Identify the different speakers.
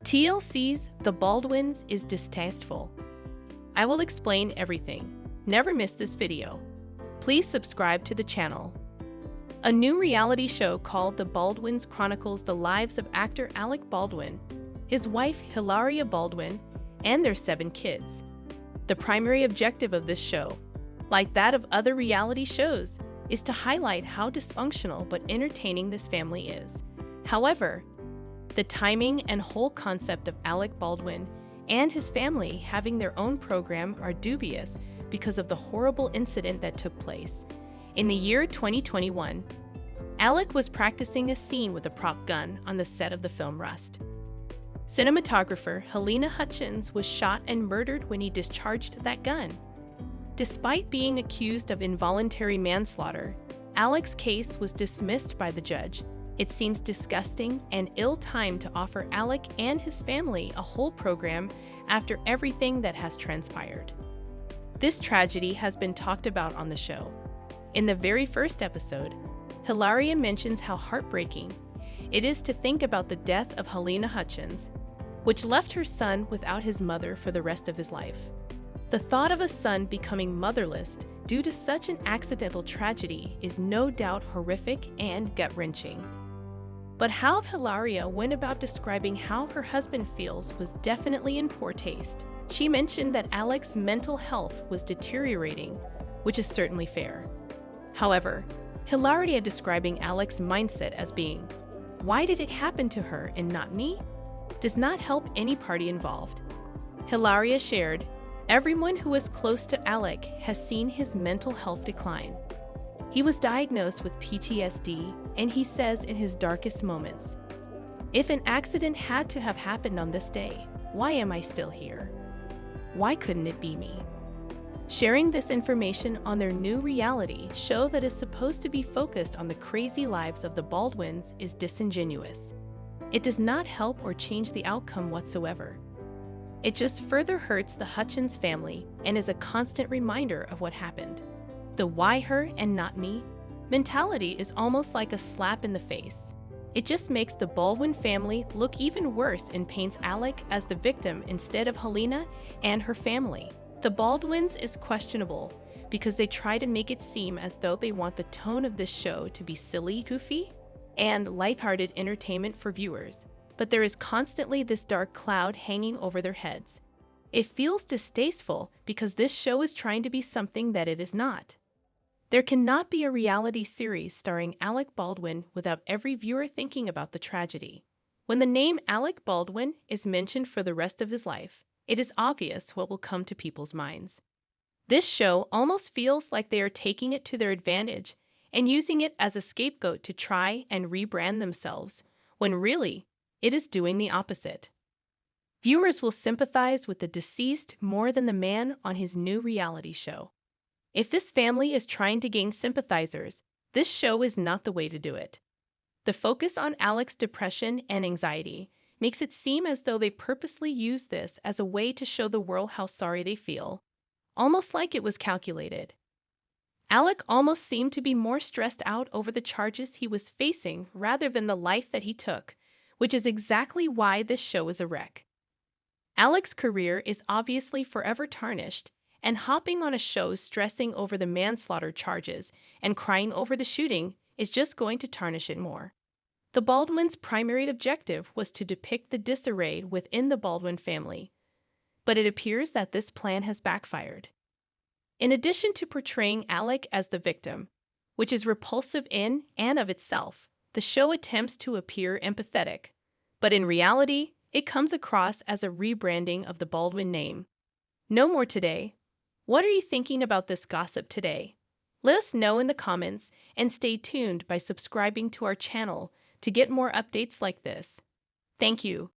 Speaker 1: TLC's The Baldwins is distasteful. I will explain everything. Never miss this video. Please subscribe to the channel. A new reality show called The Baldwins chronicles the lives of actor Alec Baldwin, his wife Hilaria Baldwin, and their 7 kids. The primary objective of this show, like that of other reality shows, is to highlight how dysfunctional but entertaining this family is. However, the timing and whole concept of Alec Baldwin and his family having their own program are dubious because of the horrible incident that took place. In the year 2021, Alec was practicing a scene with a prop gun on the set of the film Rust. Cinematographer Halyna Hutchins was shot and murdered when he discharged that gun. Despite being accused of involuntary manslaughter, Alec's case was dismissed by the judge. It seems disgusting and ill-timed to offer Alec and his family a whole program after everything that has transpired. This tragedy has been talked about on the show. In the very first episode, Hilaria mentions how heartbreaking it is to think about the death of Halyna Hutchins, which left her son without his mother for the rest of his life. The thought of a son becoming motherless due to such an accidental tragedy is no doubt horrific and gut-wrenching. But how Hilaria went about describing how her husband feels was definitely in poor taste. She mentioned that Alec's mental health was deteriorating, which is certainly fair. However, Hilaria describing Alec's mindset as being, "Why did it happen to her and not me?" does not help any party involved. Hilaria shared, "Everyone who is close to Alec has seen his mental health decline. He was diagnosed with PTSD, and he says in his darkest moments, 'If an accident had to have happened on this day, why am I still here? Why couldn't it be me?'" Sharing this information on their new reality show that is supposed to be focused on the crazy lives of the Baldwins is disingenuous. It does not help or change the outcome whatsoever. It just further hurts the Hutchins family and is a constant reminder of what happened. The "why her and not me" mentality is almost like a slap in the face. It just makes the Baldwin family look even worse and paints Alec as the victim instead of Halyna and her family. The Baldwins is questionable because they try to make it seem as though they want the tone of this show to be silly, goofy, and lighthearted entertainment for viewers, but there is constantly this dark cloud hanging over their heads. It feels distasteful because this show is trying to be something that it is not. There cannot be a reality series starring Alec Baldwin without every viewer thinking about the tragedy. When the name Alec Baldwin is mentioned for the rest of his life, it is obvious what will come to people's minds. This show almost feels like they are taking it to their advantage and using it as a scapegoat to try and rebrand themselves, when really, it is doing the opposite. Viewers will sympathize with the deceased more than the man on his new reality show. If this family is trying to gain sympathizers, this show is not the way to do it. The focus on Alec's depression and anxiety makes it seem as though they purposely use this as a way to show the world how sorry they feel, almost like it was calculated. Alec almost seemed to be more stressed out over the charges he was facing rather than the life that he took, which is exactly why this show is a wreck. Alec's career is obviously forever tarnished, and hopping on a show stressing over the manslaughter charges and crying over the shooting is just going to tarnish it more. The Baldwins' primary objective was to depict the disarray within the Baldwin family, but it appears that this plan has backfired. In addition to portraying Alec as the victim, which is repulsive in and of itself, the show attempts to appear empathetic, but in reality, it comes across as a rebranding of the Baldwin name. No more today. What are you thinking about this gossip today? Let us know in the comments and stay tuned by subscribing to our channel to get more updates like this. Thank you.